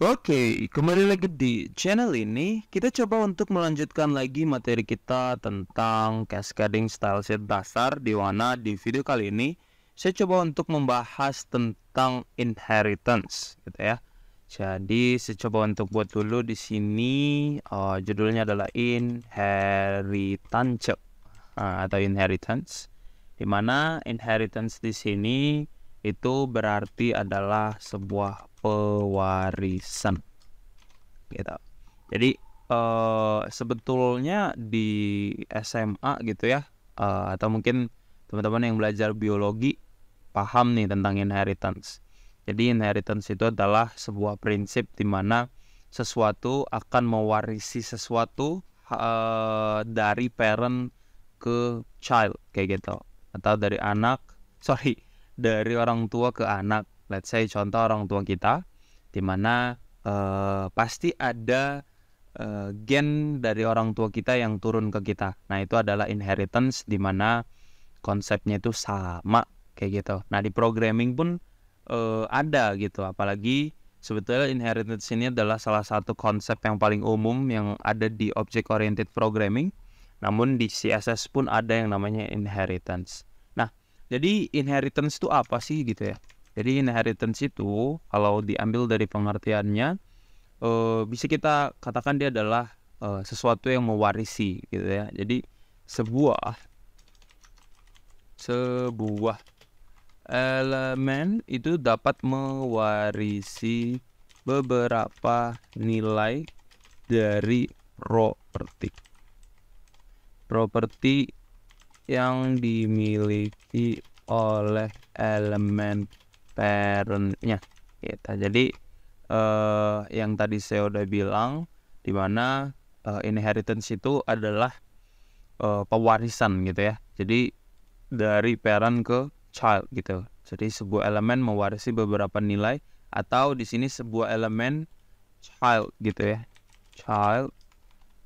Oke, kembali lagi di channel ini. Kita coba untuk melanjutkan lagi materi kita tentang cascading style sheet dasar, di mana di video kali ini saya coba untuk membahas tentang inheritance, gitu ya. Jadi saya coba untuk buat dulu di sini judulnya adalah inheritance atau inheritance, di mana inheritance di sini itu berarti adalah sebuah pewarisan gitu. Jadi sebetulnya di SMA gitu ya, atau mungkin teman-teman yang belajar biologi paham nih tentang inheritance. Jadi inheritance itu adalah sebuah prinsip di mana sesuatu akan mewarisi sesuatu dari parent ke child kayak gitu, atau dari orang tua ke anak. Let's say contoh orang tua kita, di mana pasti ada gen dari orang tua kita yang turun ke kita. Nah, itu adalah inheritance, di mana konsepnya itu sama kayak gitu. Nah, di programming pun ada gitu. Apalagi sebetulnya inheritance ini adalah salah satu konsep yang paling umum yang ada di object oriented programming. Namun di CSS pun ada yang namanya inheritance. Nah, jadi inheritance itu apa sih gitu ya? Jadi inheritance itu kalau diambil dari pengertiannya, bisa kita katakan dia adalah sesuatu yang mewarisi gitu ya. Jadi sebuah elemen itu dapat mewarisi beberapa nilai dari properti yang dimiliki oleh elemen parentnya gitu. Jadi yang tadi saya udah bilang, di mana inheritance itu adalah pewarisan gitu ya. Jadi dari parent ke child gitu. Jadi sebuah elemen mewarisi beberapa nilai, atau di sini sebuah elemen child gitu ya. Child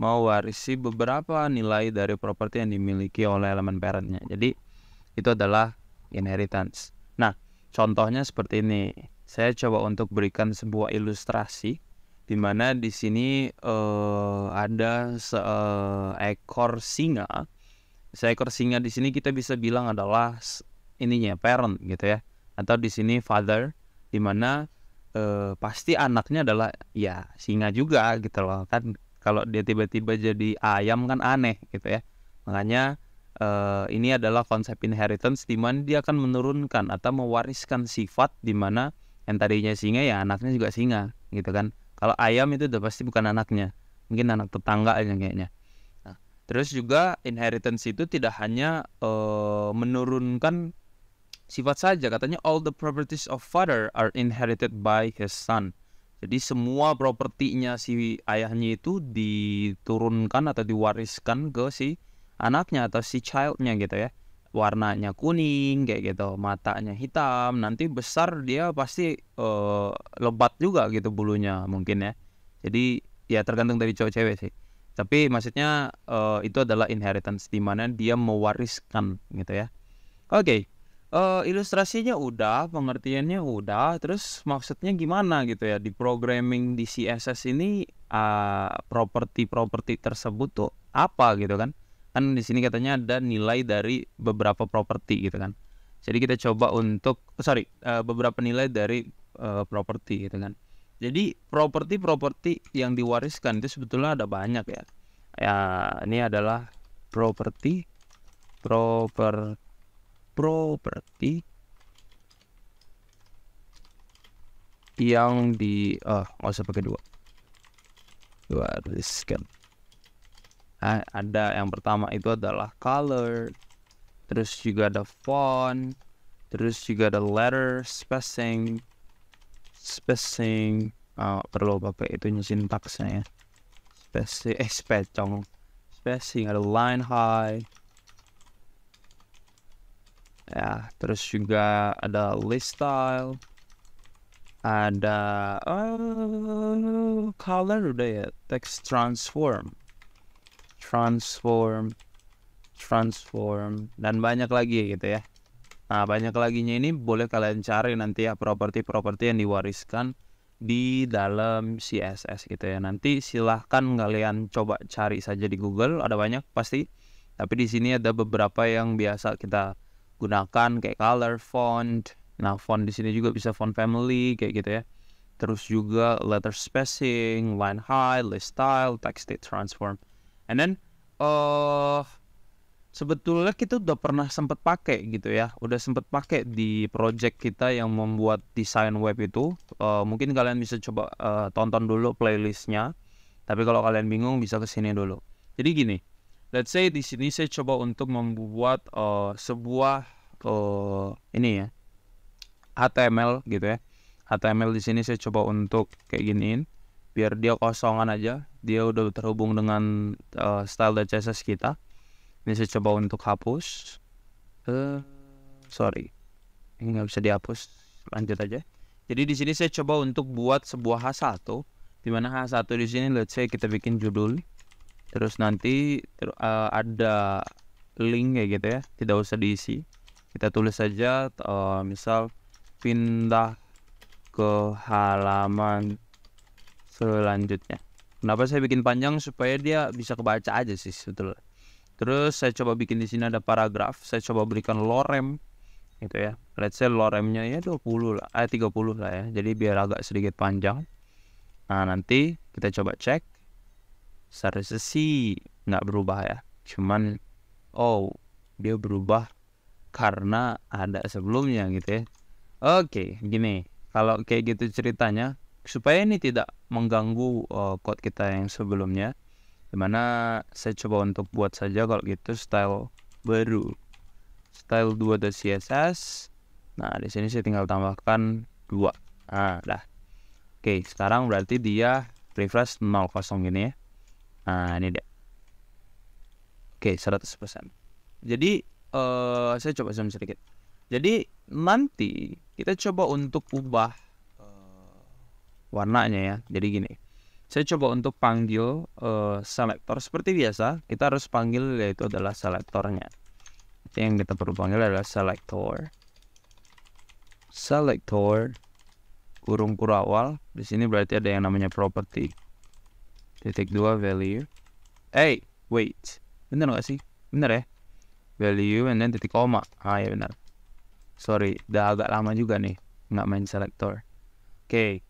mewarisi beberapa nilai dari properti yang dimiliki oleh elemen parentnya. Jadi itu adalah inheritance. Nah, contohnya seperti ini. Saya coba untuk berikan sebuah ilustrasi, di mana di sini ada seekor singa. Seekor singa di sini kita bisa bilang adalah ininya parent gitu ya, atau di sini father, di mana pasti anaknya adalah ya singa juga gitu loh kan. Kalau dia tiba-tiba jadi ayam kan aneh gitu ya. Makanya ini adalah konsep inheritance, di mana dia akan menurunkan atau mewariskan sifat, di mana yang tadinya singa ya anaknya juga singa gitu kan. Kalau ayam itu udah pasti bukan anaknya, mungkin anak tetangga aja kayaknya. Nah, terus juga inheritance itu tidak hanya menurunkan sifat saja, katanya all the properties of father are inherited by his son. Jadi semua propertinya si ayahnya itu diturunkan atau diwariskan ke si anaknya atau si childnya gitu ya. Warnanya kuning kayak gitu, matanya hitam, nanti besar dia pasti lebat juga gitu bulunya mungkin ya. Jadi ya tergantung dari cowok cewek sih. Tapi maksudnya itu adalah inheritance, di mana dia mewariskan gitu ya. Oke. Ilustrasinya udah, pengertiannya udah, terus maksudnya gimana gitu ya di programming di CSS ini, properti-properti tersebut tuh apa gitu kan? Kan di sini katanya ada nilai dari beberapa properti gitu kan. Jadi kita coba untuk beberapa nilai dari properti gitu kan. Jadi properti-properti yang diwariskan itu sebetulnya ada banyak ya. Ya, ini adalah properti properti yang nggak usah pakai wariskan. Ada yang pertama itu adalah color, terus juga ada font, terus juga ada letter spacing. Perlu pakai itunya sintaksnya ya. Spacing ada line height ya, terus juga ada list style, ada color udah ya, text transform, dan banyak lagi gitu ya. Nah, banyak laginya ini boleh kalian cari nanti ya, properti-properti yang diwariskan di dalam CSS gitu ya. Nanti silahkan kalian coba cari saja di Google, ada banyak pasti. Tapi di sini ada beberapa yang biasa kita gunakan kayak color, font. Nah, font di sini juga bisa font family kayak gitu ya. Terus juga letter spacing, line height, list style, text state transform. And then sebetulnya kita udah pernah sempat pakai gitu ya, udah sempat pakai di project kita yang membuat desain web itu. Mungkin kalian bisa coba tonton dulu playlistnya. Tapi kalau kalian bingung bisa ke sini dulu. Jadi gini, let's say di sini saya coba untuk membuat sebuah ini ya, HTML gitu ya. HTML di sini saya coba untuk kayak giniin, biar dia kosongan aja. Dia udah terhubung dengan style.css kita. Ini saya coba untuk hapus. Sorry, ini nggak bisa dihapus. Lanjut aja. Jadi di sini saya coba untuk buat sebuah H1, di mana H1 di sini let's say kita bikin judul. Terus nanti ada link kayak gitu ya, tidak usah diisi. Kita tulis saja misal pindah ke halaman selanjutnya. Kenapa saya bikin panjang? Supaya dia bisa kebaca aja sih sebetulnya. Terus saya coba bikin di sini ada paragraf. Saya coba berikan lorem gitu ya. Let's say loremnya ya 20 lah, 30 lah ya. Jadi biar agak sedikit panjang. Nah, nanti kita coba cek. Seharusnya sih nggak berubah ya. Cuman dia berubah karena ada sebelumnya gitu ya. Oke, gini. Kalau kayak gitu ceritanya, supaya ini tidak mengganggu code kita yang sebelumnya, dimana saya coba untuk buat saja kalau gitu style baru, style 2.css. Nah, di sini saya tinggal tambahkan 2. Nah, dah. Oke, sekarang berarti dia refresh 0 gini ya. Nah, ini dia. Oke, 100%. Jadi saya coba zoom sedikit. Jadi nanti kita coba untuk ubah warnanya ya. Jadi gini, saya coba untuk panggil selector seperti biasa. Kita harus panggil yaitu adalah selektornya. Yang kita perlu panggil adalah selector kurung awal. Di sini berarti ada yang namanya property .2 value. Wait, bener nggak sih? Bener ya, value and then titik koma. Ya benar. Sorry, udah agak lama juga nih nggak main selector. Oke.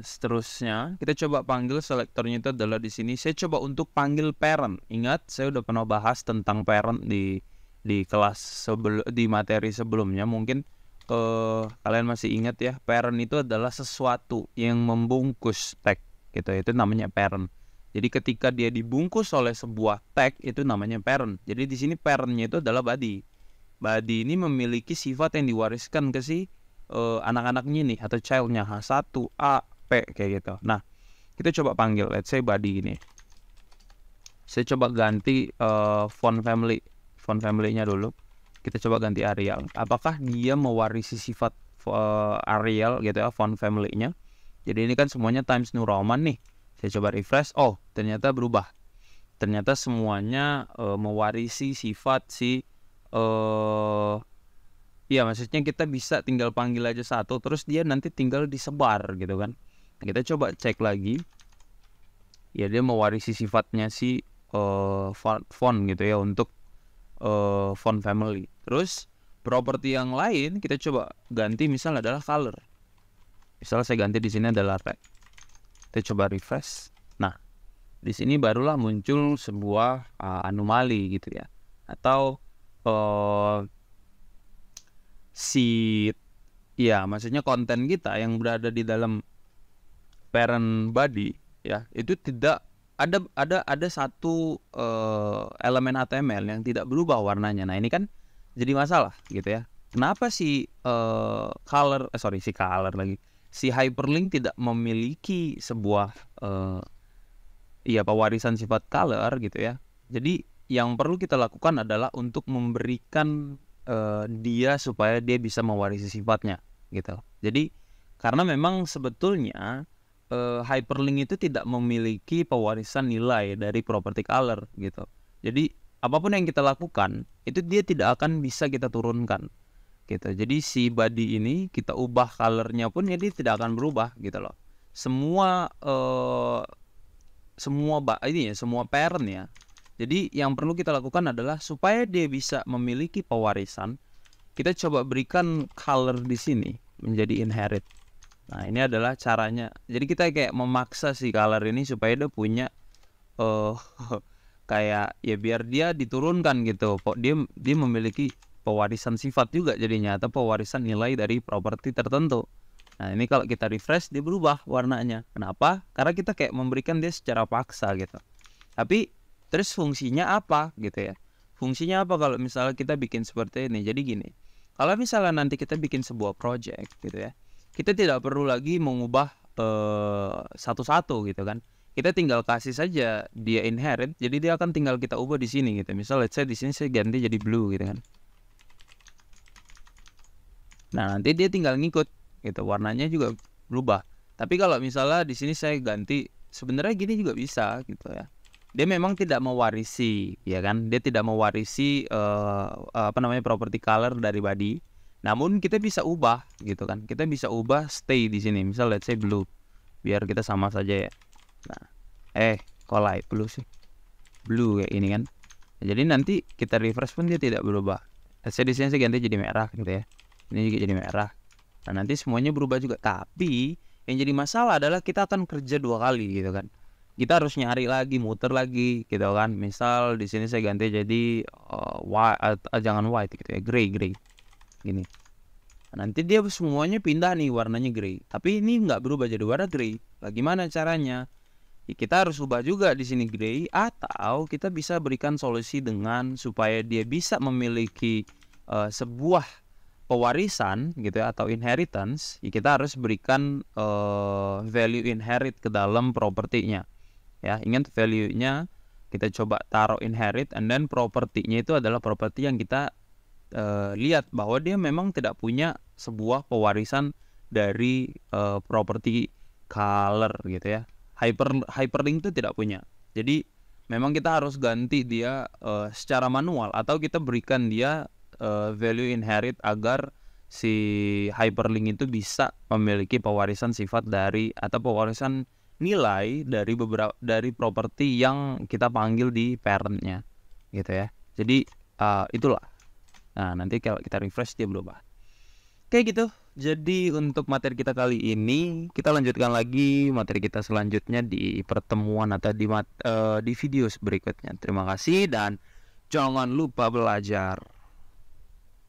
Seterusnya kita coba panggil selektornya itu adalah di sini. Saya coba untuk panggil parent. Ingat, saya udah pernah bahas tentang parent di kelas di materi sebelumnya. Mungkin kalian masih ingat ya, parent itu adalah sesuatu yang membungkus tag gitu. Itu namanya parent. Jadi ketika dia dibungkus oleh sebuah tag itu namanya parent. Jadi di sini parentnya itu adalah body. Body ini memiliki sifat yang diwariskan ke si anak-anaknya nih atau childnya, H1, A, P kayak gitu. Nah, kita coba panggil, let's say body ini. Saya coba ganti font family-nya dulu. Kita coba ganti Arial. Apakah dia mewarisi sifat Arial gitu ya, font family-nya? Jadi ini kan semuanya Times New Roman nih. Saya coba refresh. Ternyata berubah. Ternyata semuanya mewarisi sifat si ya, maksudnya kita bisa tinggal panggil aja satu, terus dia nanti tinggal disebar gitu kan. Nah, kita coba cek lagi. Ya, dia mewarisi sifatnya si font gitu ya untuk font family. Terus properti yang lain kita coba ganti, misal adalah color. Misal saya ganti di sini adalah red. Kita coba refresh. Nah, di sini barulah muncul sebuah anomali gitu ya. Atau maksudnya konten kita yang berada di dalam parent body ya, itu tidak ada satu elemen HTML yang tidak berubah warnanya. Nah, ini kan jadi masalah gitu ya. Kenapa si hyperlink tidak memiliki sebuah pewarisan sifat color gitu ya. Jadi yang perlu kita lakukan adalah untuk memberikan dia supaya dia bisa mewarisi sifatnya gitu. Jadi karena memang sebetulnya hyperlink itu tidak memiliki pewarisan nilai dari property color gitu. Jadi apapun yang kita lakukan itu dia tidak akan bisa kita turunkan. gitu. Jadi si body ini kita ubah colornya pun ya dia tidak akan berubah gitu loh. Semua semua parent ya. Jadi yang perlu kita lakukan adalah supaya dia bisa memiliki pewarisan, kita coba berikan color di sini menjadi inherit. Nah, ini adalah caranya. Jadi kita kayak memaksa si color ini supaya dia punya kayak ya biar dia diturunkan gitu. Dia memiliki pewarisan sifat juga jadinya, atau pewarisan nilai dari properti tertentu. Nah, ini kalau kita refresh dia berubah warnanya. Kenapa? Karena kita kayak memberikan dia secara paksa gitu. Tapi terus fungsinya apa gitu ya? Fungsinya apa kalau misalnya kita bikin seperti ini? Jadi gini, kalau misalnya nanti kita bikin sebuah project gitu ya, kita tidak perlu lagi mengubah satu-satu gitu kan. Kita tinggal kasih saja dia inherit, jadi dia akan tinggal kita ubah di sini gitu. Misal let's say di sini saya ganti jadi blue gitu kan. Nah, nanti dia tinggal ngikut gitu, warnanya juga berubah. Tapi kalau misalnya di sini saya ganti, sebenarnya gini juga bisa gitu ya. Dia memang tidak mewarisi, ya kan? Dia tidak mewarisi property color dari body. Namun kita bisa ubah gitu kan. Kita bisa ubah stay di sini. Misal let's say blue. Biar kita sama saja ya. Nah, kok light blue sih? Blue kayak ini kan. Nah, jadi nanti kita refresh pun dia tidak berubah. Let's say di sini saya ganti jadi merah gitu ya. Ini juga jadi merah. Nah, nanti semuanya berubah juga. Tapi yang jadi masalah adalah kita akan kerja 2 kali gitu kan. Kita harus nyari lagi, muter lagi gitu kan. Misal di sini saya ganti jadi jangan white gitu ya, gray gini. Nah, nanti dia semuanya pindah nih warnanya gray. Tapi ini nggak berubah jadi warna gray. Bagaimana caranya? Ya, kita harus ubah juga di sini gray, atau kita bisa berikan solusi dengan supaya dia bisa memiliki sebuah pewarisan gitu ya, atau inheritance. Ya, kita harus berikan value inherit ke dalam propertinya. Ya, ingat value-nya kita coba taruh inherit, and then propertinya itu adalah properti yang kita lihat bahwa dia memang tidak punya sebuah pewarisan dari properti color gitu ya. Hyperlink itu tidak punya. Jadi memang kita harus ganti dia secara manual, atau kita berikan dia value inherit agar si hyperlink itu bisa memiliki pewarisan sifat dari, atau pewarisan nilai dari properti yang kita panggil di parentnya gitu ya. Jadi itulah. Nah, nanti kalau kita refresh dia berubah. Kayak gitu. Jadi untuk materi kita kali ini, kita lanjutkan lagi materi kita selanjutnya di pertemuan atau di video berikutnya. Terima kasih dan jangan lupa belajar.